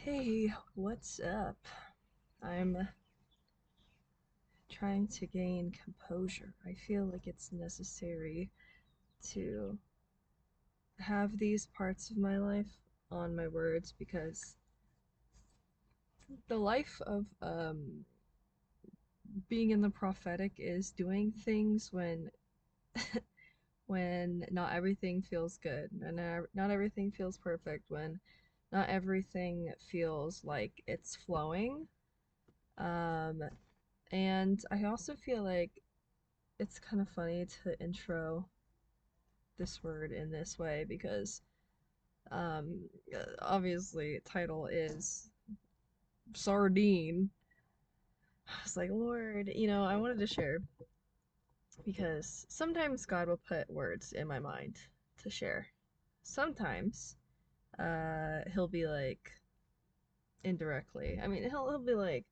Hey, what's up? I'm trying to gain composure. I feel like it's necessary to have these parts of my life on my words because the life of being in the prophetic is doing things when not everything feels good, and not everything feels perfect, when not everything feels like it's flowing. Um, and I also feel like it's kind of funny to intro this word in this way because obviously title is sardine. I was like, Lord, I wanted to share because sometimes God will put words in my mind to share. Sometimes he'll be like indirectly. I mean, he'll be like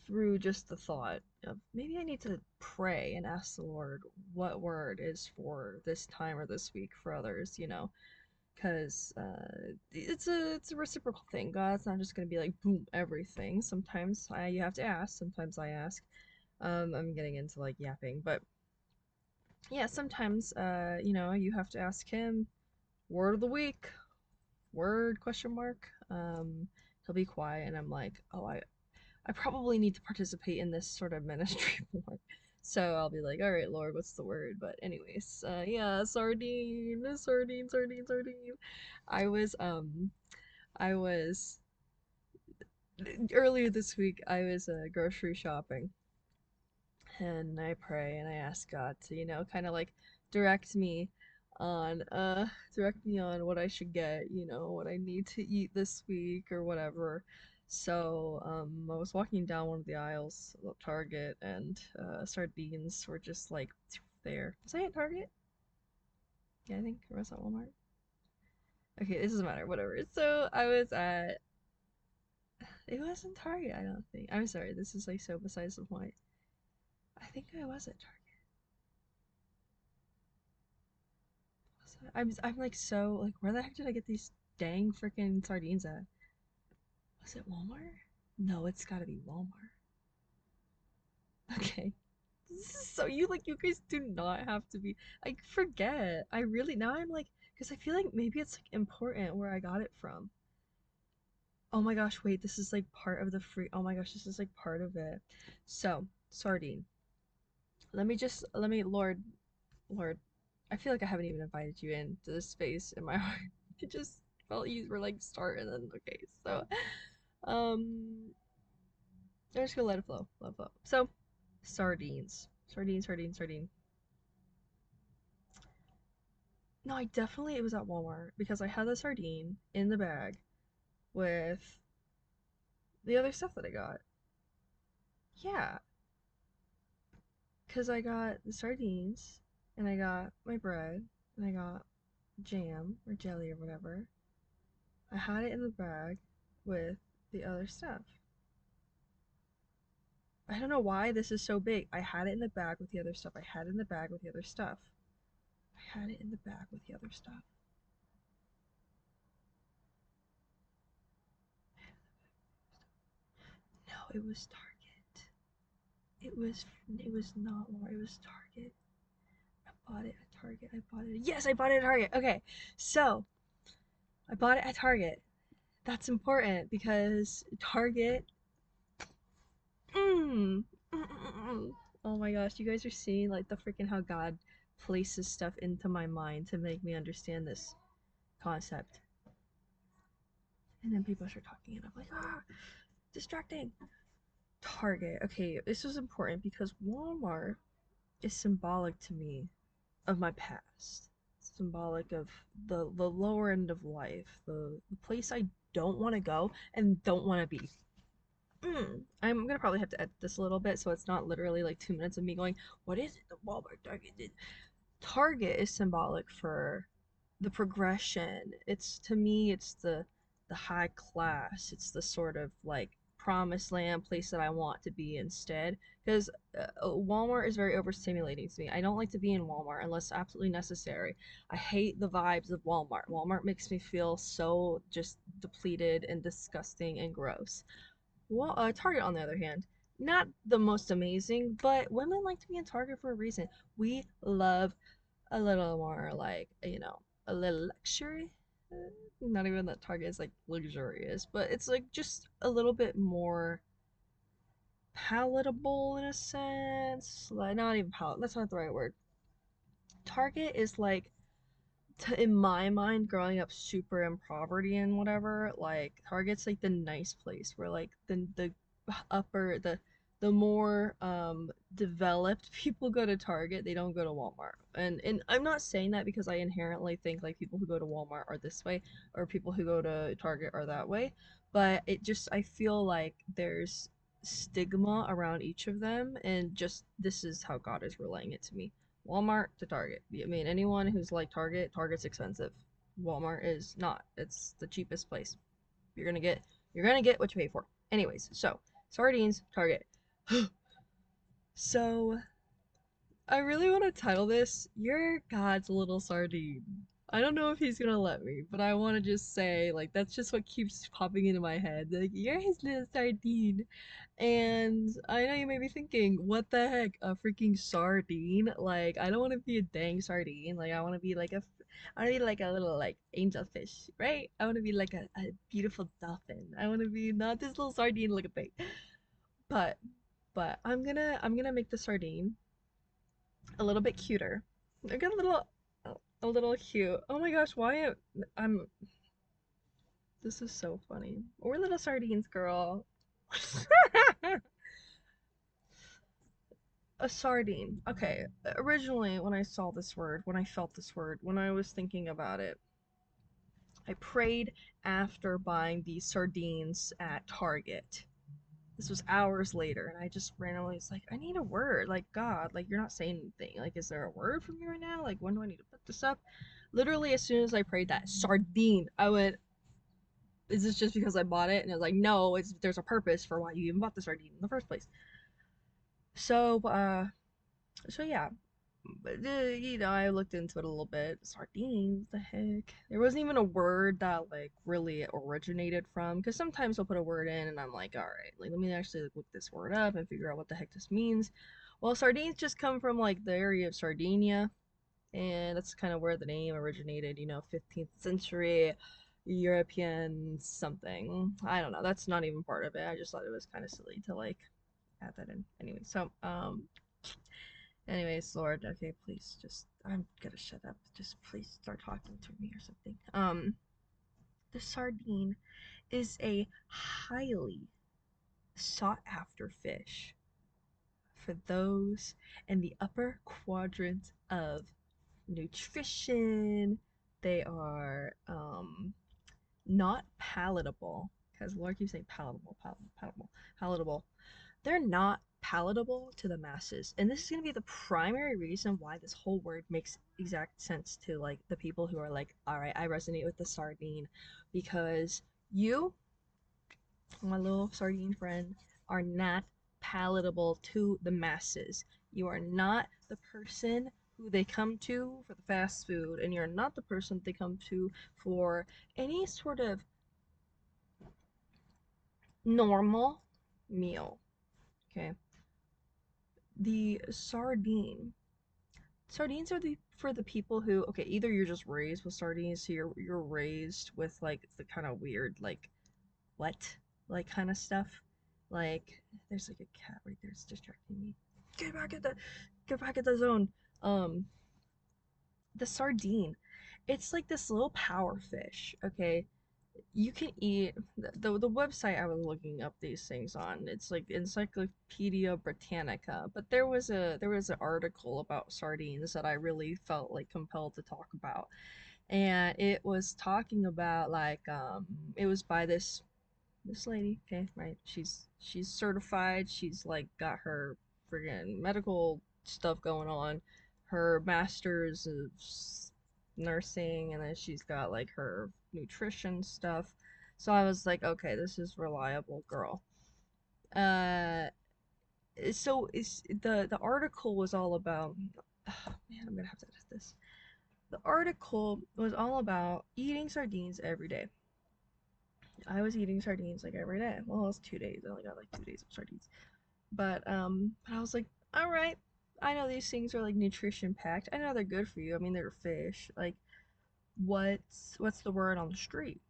through just the thought of maybe I need to pray and ask the Lord what word is for this time or this week for others, because it's a reciprocal thing. God's not just gonna be like boom everything. Sometimes you have to ask. Sometimes I ask. I'm getting into like yapping, but yeah, sometimes you have to ask Him word of the week, word question mark. He'll be quiet, and I'm like, oh, I probably need to participate in this sort of ministry more. So I'll be like, all right, Lord, what's the word? But anyways, yeah, sardine, sardine, sardine, sardine. I was um I was earlier this week I was grocery shopping, and I pray and I ask God to, kind of like direct me direct me on what I should get, what I need to eat this week or whatever. So I was walking down one of the aisles of Target, and sardines were just like there. Was I at Target? Yeah, I think. Or was that Walmart? Okay, this doesn't matter, whatever. So I was at it wasn't Target, I don't think. I'm sorry, this is like so besides the point. I think I was at Target. I'm like so like where the heck did I get these dang freaking sardines at? Was it Walmart? No, it's gotta be Walmart. Okay. This is so you guys do not have to be. I forget. I really now I'm like because I feel like maybe it's like important where I got it from. Oh my gosh, wait, this is like part of the free. Oh my gosh, this is like part of it. So, sardine. Lord, I feel like I haven't even invited you into this space in my heart. I just felt you were like start and then okay. So um I'm just gonna let it flow. Let it flow. So sardines. Sardine, sardine, sardine. No, I definitely it was at Walmart because I had the sardine in the bag with the other stuff that I got. Yeah, because I got the sardines and I got my bread and I got jam or jelly or whatever. I had it in the bag with the other stuff. I don't know why this is so big. I had it in the bag with the other stuff. I had it in the bag with the other stuff. I had it in the bag with the other stuff. No, it was Target. It was not Walmart. It was Target. I bought it at Target. I bought it. Yes, I bought it at Target. Okay, so I bought it at Target. That's important because Target. Mm, oh my gosh, you guys are seeing like the freaking how God places stuff into my mind to make me understand this concept. And then people start talking, and I'm like, ah, distracting. Target. Okay, this was important because Walmart is symbolic to me of my past. It's symbolic of the lower end of life, the place I don't want to go and don't want to be. I'm gonna probably have to edit this a little bit so it's not literally like 2 minutes of me going, "What is it? The Walmart Target did." Target is symbolic for the progression. It's to me, it's the high class. It's the sort of like promised land place that I want to be instead. Because Walmart is very overstimulating to me. I don't like to be in Walmart unless absolutely necessary. I hate the vibes of Walmart. Walmart makes me feel so just depleted and disgusting and gross. Well, Target, on the other hand, not the most amazing, but women like to be in Target for a reason. We love a little more like, a little luxury. Not even that Target is like luxurious, but it's like just a little bit more palatable in a sense. Like, not even palatable, that's not the right word. Target is like, in my mind, growing up super in poverty and whatever, like Target's like the nice place where like the upper the more developed people go to Target. They don't go to Walmart. And I'm not saying that because I inherently think like people who go to Walmart are this way or people who go to Target are that way, but it just, I feel like there's stigma around each of them, and just this is how God is relaying it to me. Walmart to Target. I mean, anyone who's like Target, Target's expensive. Walmart is not. It's the cheapest place. You're gonna get you're gonna get what you pay for. Anyways, so sardines, Target. So I really want to title this "You're God's Little Sardine." I don't know if he's gonna let me, but I want to just say like that's just what keeps popping into my head. Like, you're his little sardine. And I know you may be thinking, what the heck, a freaking sardine? Like, I don't want to be a dang sardine. Like, I want to be like I want to be like a little like angelfish, right? I want to be like a beautiful dolphin. I want to be not this little sardine looking thing. But, but I'm gonna make the sardine a little bit cuter. I got a little cute. Oh my gosh, I'm this is so funny. We're little sardines, girl. A sardine. Okay, originally when I saw this word, when I felt this word, when I was thinking about it, I prayed after buying these sardines at Target. This was hours later, and I just randomly was like, I need a word. Like, God, like, you're not saying anything. Like, is there a word for me right now? Like, when do I need to put this up? Literally, as soon as I prayed that sardine, I went, is this just because I bought it? And I was like, no, there's a purpose for why you even bought the sardine in the first place. So, so yeah, but I looked into it a little bit. Sardines, the heck? There wasn't even a word that like really originated from. Because sometimes I'll put a word in, and I'm like, all right, like let me actually look this word up and figure out what the heck this means. Well, sardines just come from like the area of Sardinia, and that's kind of where the name originated. 15th century European something. I don't know. That's not even part of it. I just thought it was kind of silly to like add that in. Anyway, so anyways, Lord, okay, please just, I'm gonna shut up. Just please start talking to me or something. The sardine is a highly sought after fish for those in the upper quadrant of nutrition. They are not palatable, because Lord keeps saying palatable, palatable. They're not palatable to the masses. And this is going to be the primary reason why this whole word makes exact sense to like the people who are like, all right, I resonate with the sardine, because you, my little sardine friend, are not palatable to the masses. You are not the person who they come to for the fast food, and you're not the person they come to for any sort of normal meal. Okay. The sardines are for the people who, okay, either you're just raised with sardines, so you're raised with like the kind of weird like what like kind of stuff. Like there's like a cat right there, it's distracting me. Get back at the get back at the zone. Um the sardine. It's like this little power fish, okay? You can eat the website I was looking up these things on. It's like Encyclopedia Britannica, but there was an article about sardines that I really felt like compelled to talk about, and it was talking about like it was by this lady, okay, right? She's certified. She's like got her friggin' medical stuff going on, her master's of nursing, and then she's got like her nutrition stuff. So I was like, okay, this is reliable girl. Uh, so it's the article was all about. Oh, man, I'm gonna have to edit this. The article was all about eating sardines every day. I was eating sardines like every day. Well, it was 2 days. I only got like 2 days of sardines. But I was like, all right. I know these things are like nutrition packed. I know they're good for you. I mean, they're fish. Like, what's the word on the street?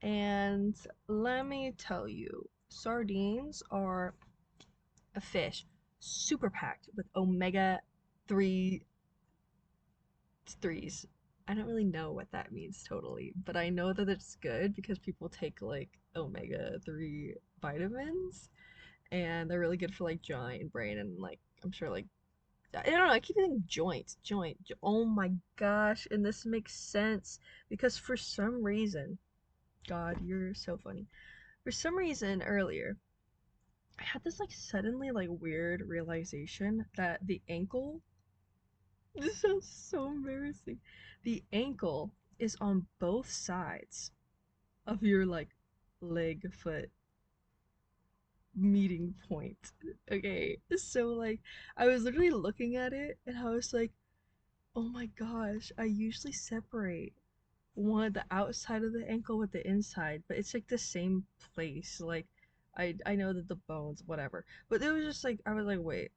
And let me tell you, sardines are a fish super packed with omega 3 threes. I don't really know what that means totally, but I know that it's good because people take like omega 3 vitamins and they're really good for like joint and brain and like I'm sure like I don't know, I keep thinking oh my gosh, and this makes sense because for some reason, God, you're so funny. For some reason earlier, I had this like suddenly like weird realization that the ankle, this sounds so embarrassing. The ankle is on both sides of your like leg foot meeting point. Okay. So like I was literally looking at it and I was like, "Oh my gosh, I usually separate one the outside of the ankle with the inside, but it's like the same place. Like I know that the bones, whatever. But it was just like I was like, wait.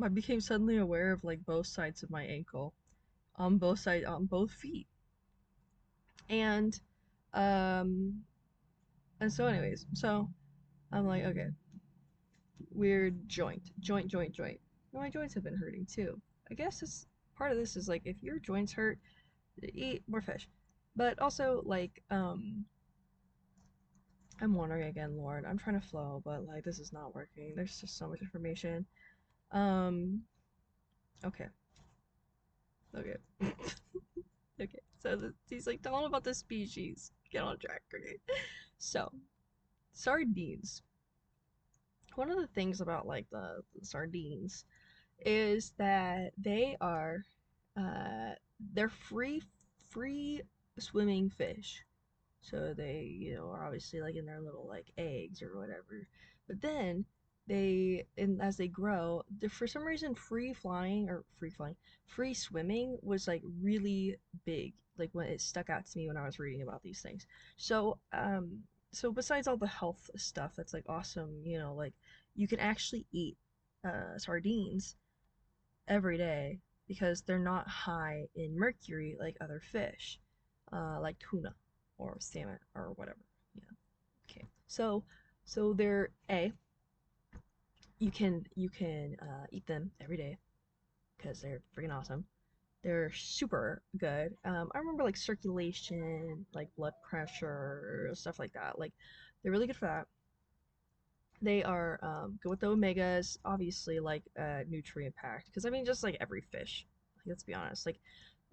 I became suddenly aware of like both sides of my ankle on both sides on both feet. And um and so anyways, so I'm like, okay, weird joint. And my joints have been hurting too. I guess it's part of this is like if your joints hurt, eat more fish. But also like I'm wondering again, Lord. I'm trying to flow, but like this is not working. There's just so much information. Um, okay, okay, okay. So he's like, tell him about the species. Get on track, okay? So sardines. One of the things about like the sardines is that they are, uh, they're free swimming fish. So they, are obviously like in their little like eggs or whatever. But then and as they grow, for some reason, free swimming was like really big. Like when it stuck out to me when I was reading about these things. So, so besides all the health stuff that's like awesome, like you can actually eat sardines every day because they're not high in mercury like other fish, like tuna or salmon or whatever. Yeah. Okay. So they're you can eat them every day because they're freaking awesome. They're super good. I remember like circulation, like blood pressure, stuff like that. Like they're really good for that. They are good with the omegas, obviously, like nutrient packed. Because I mean, just like every fish, like, let's be honest. Like,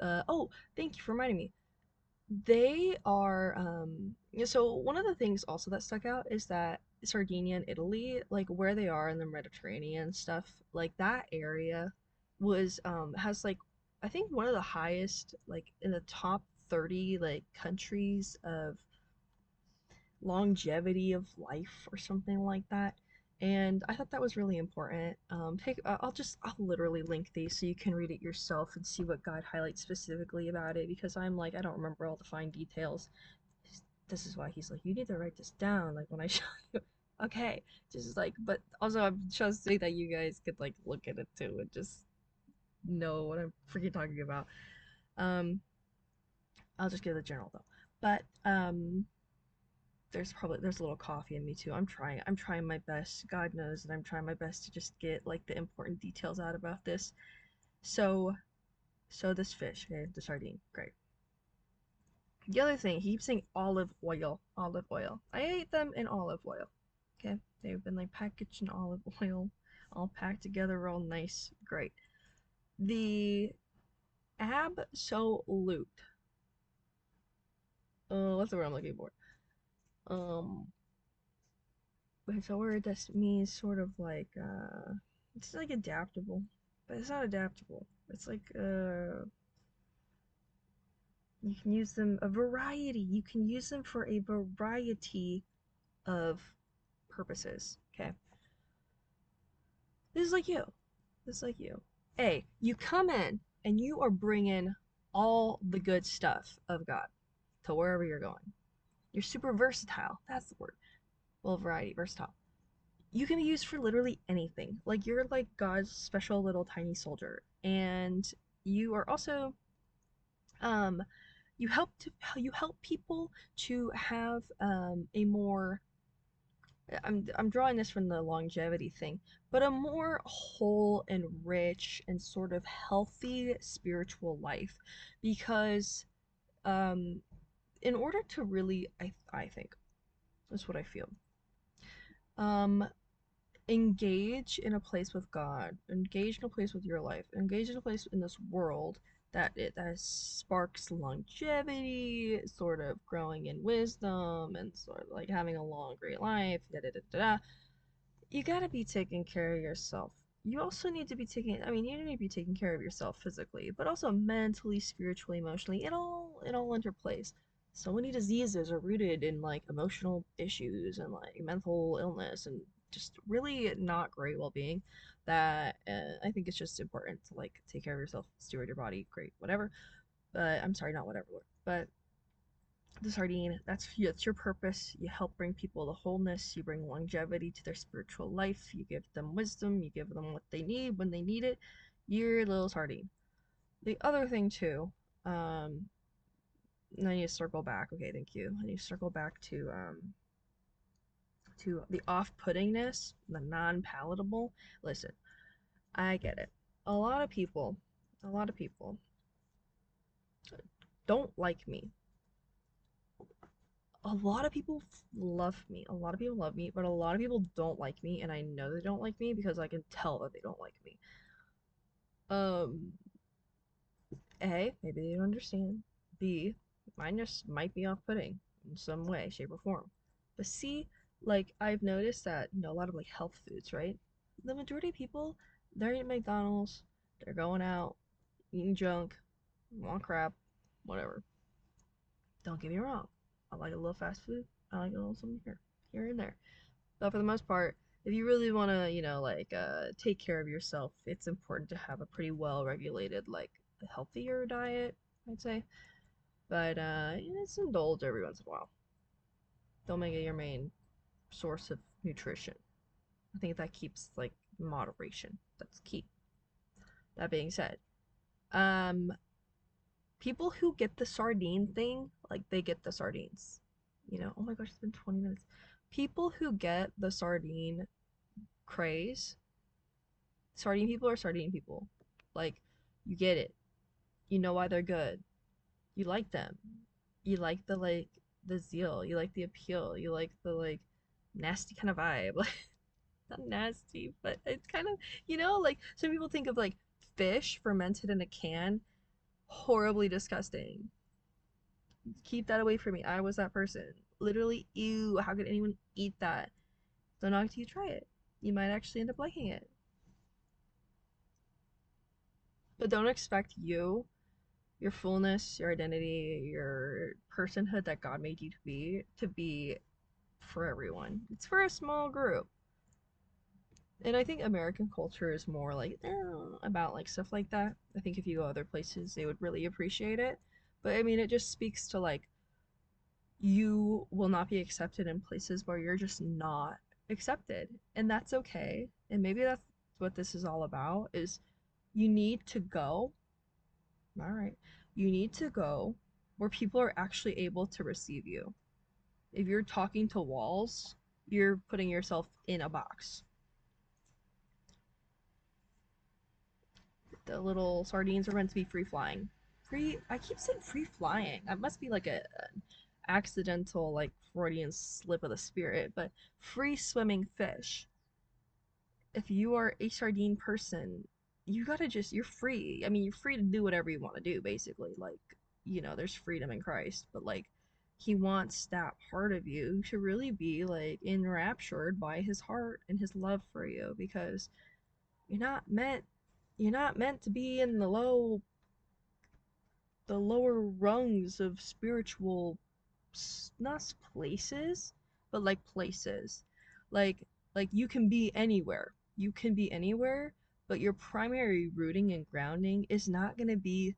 oh, thank you for reminding me. They are yeah, so one of the things also that stuck out is that Sardinia and Italy, like where they are in the Mediterranean stuff, like that area was has like I think one of the highest like in the top 30 like countries of longevity of life or something like that. And I thought that was really important. I'll literally link these so you can read it yourself and see what God highlights specifically about it because I'm like, I don't remember all the fine details. This is why he's like, you need to write this down, like when I show you. Okay, just like, but also I'm just saying that you guys could like look at it too and just know what I'm freaking talking about. Um, I'll just give the general though. But there's a little coffee in me too. I'm trying my best. God knows that I'm trying my best to just get like the important details out about this. So so this fish, okay, the sardine, great. The other thing, he keeps saying olive oil, olive oil. I ate them in olive oil. Okay, they've been like packaged in olive oil, all packed together, all nice, great. The absolute, what's the word I'm looking for? Um, it's a word that means sort of like it's like adaptable, but it's not adaptable. It's like you can use them a variety. You can use them for a variety of purposes. Okay, this is like you. This is like you. You come in and you are bringing all the good stuff of God to wherever you're going. You're super versatile. That's the word. Well, variety, versatile. You can be used for literally anything. Like you're like God's special little tiny soldier, and you are also um you help people to have a more I'm drawing this from the longevity thing, but a more whole and rich and sort of healthy spiritual life, because um in order to really I think that's what I feel. Um Engage in a place with God, engage in a place with your life, engage in a place in this world that sparks longevity, sort of growing in wisdom, and sort of like having a long, great life. Da, da, da, da, da. You gotta be taking care of yourself. You also need to be you need to be taking care of yourself physically, but also mentally, spiritually, emotionally. It all interplays. So many diseases are rooted in like emotional issues and like mental illness and just really not great well-being, that I think it's just important to like take care of yourself, steward your body, great, whatever. But I'm sorry, not whatever, but the sardine, that's your purpose. You help bring people to wholeness, you bring longevity to their spiritual life, you give them wisdom, you give them what they need when they need it. You're a little sardine. The other thing too, um and I need to circle back. Okay, thank you. I need to circle back to the off-puttingness, the non-palatable. Listen, I get it. A lot of people don't like me. A lot of people love me. A lot of people love me, but a lot of people don't like me, and I know they don't like me because I can tell that they don't like me. Um, A, maybe they don't understand. B, mine just might be off-putting in some way, shape, or form. But C, like I've noticed that, a lot of like health foods, right? The majority of people, they're eating McDonald's, they're going out, eating junk, want crap, whatever. Don't get me wrong. I like a little fast food. I like a little something here and there. But for the most part, if you really want to, take care of yourself, it's important to have a pretty well regulated, like, healthier diet, I'd say. But just indulge every once in a while. Don't make it your main source of nutrition. I think that keeps like moderation. That's key. That being said, um, people who get the sardine thing, like they get the sardines. Oh my gosh, it's been 20 minutes. People who get the sardine craze, sardine people are sardine people. Like, you get it. You know why they're good. You like them. You like the zeal. You like the appeal. You like the like nasty kind of vibe. Like, not nasty, but it's kind of, like some people think of like fish fermented in a can, horribly disgusting. Keep that away from me. I was that person. Literally, ew, how could anyone eat that? Don't know until you try it. You might actually end up liking it. But don't expect your fullness, your identity, your personhood that God made you to be for everyone. It's for a small group. And I think American culture is more like about like stuff like that. I think if you go other places, they would really appreciate it. But I mean, it just speaks to like you will not be accepted in places where you're just not accepted, and that's okay. And maybe that's what this is all about, is you need to go. All right, you need to go where people are actually able to receive you. If you're talking to walls, you're putting yourself in a box. The little sardines are meant to be free flying. I keep saying free flying. That must be like an accidental, like Freudian slip of the spirit, but free swimming fish. If you are a sardine person, you're free. I mean, you're free to do whatever you want to do, basically. Like, there's freedom in Christ, but like, he wants that part of you to really be like enraptured by his heart and his love for you, because you're not meant you're not meant to be in the lower rungs of spiritual, not places, but like places. Like like you can be anywhere. You can be anywhere, but your primary rooting and grounding is not going to be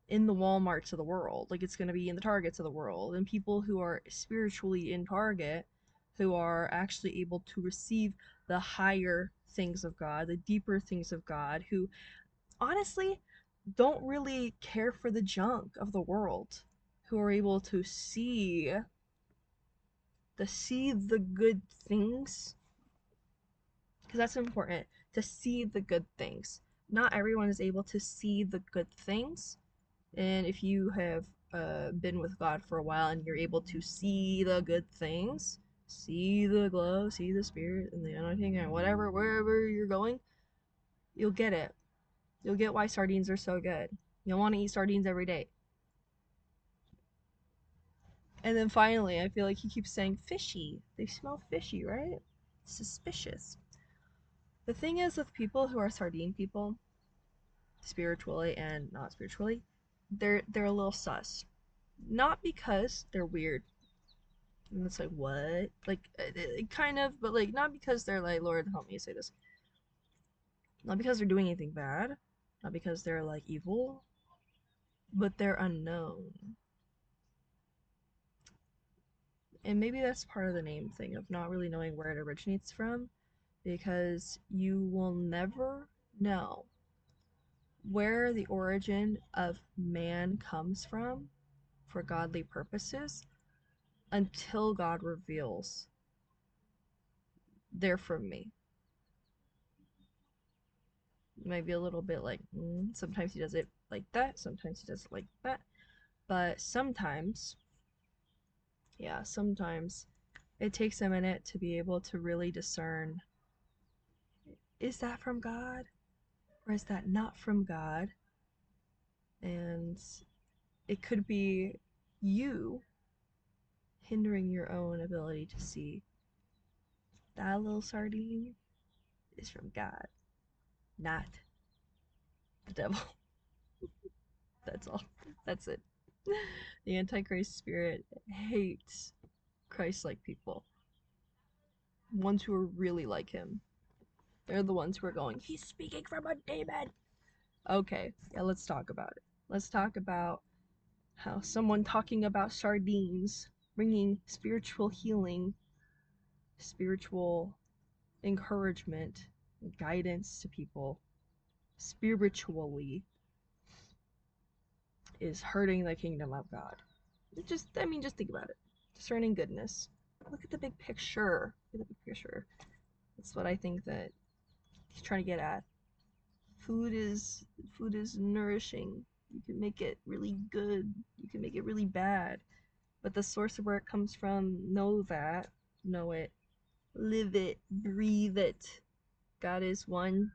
in the Walmarts of the world. Like it's going to be in the Targets of the world. And people who are spiritually in Target, who are actually able to receive the higher things of God, the deeper things of God, who honestly don't really care for the junk of the world, who are able to see the good things, because that's important, to see the good things. Not everyone is able to see the good things, and if you have been with God for a while and you're able to see the good things, see the glow, see the spirit and the anointing and whatever, wherever you're going, you'll get it. You'll get why sardines are so good. You'll want to eat sardines every day. And then finally, I feel like he keeps saying fishy. They smell fishy, right? Suspicious. The thing is with people who are sardine people, spiritually and not spiritually, they're a little sus. Not because they're weird. And it's like, what? Like, kind of, but like, not because they're like, Lord, help me say this. Not because they're doing anything bad. Not because they're like evil. But they're unknown. And maybe that's part of the name thing of not really knowing where it originates from, because you will never know where the origin of man comes from for godly purposes until God reveals they're from me. Maybe a little bit like, sometimes he does it like that, sometimes he does it like that, but sometimes, yeah, sometimes it takes a minute to be able to really discern, is that from God or is that not from God? And it could be you hindering your own ability to see that little sardine is from God, not the devil. That's all. That's it. The Antichrist spirit hates Christ-like people. Ones who are really like him. They're the ones who are going, he's speaking from a demon. Okay, yeah, let's talk about it. Let's talk about how someone talking about sardines, bringing spiritual healing, spiritual encouragement, guidance to people spiritually, is hurting the kingdom of God. Just think about it. Discerning goodness. Look at the big picture. Look at the big picture. That's what I think that he's trying to get at. Food is nourishing. You can make it really good. You can make it really bad. But the source of where it comes from, know that. Know it. Live it. Breathe it. God is one.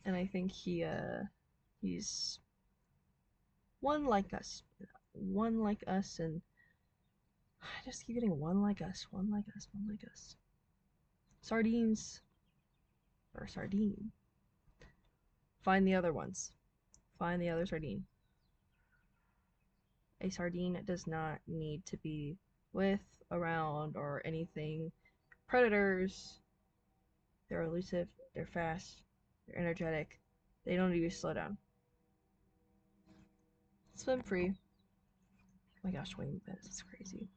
And I think he's one like us. One like us, and I just keep getting one like us, one like us, one like us. Sardines or sardine. Find the other ones. Find the other sardine. A sardine does not need to be with, around, or anything. Predators, they're elusive, they're fast, they're energetic. They don't need to slow down. Swim free. Oh my gosh, 20 minutes is crazy.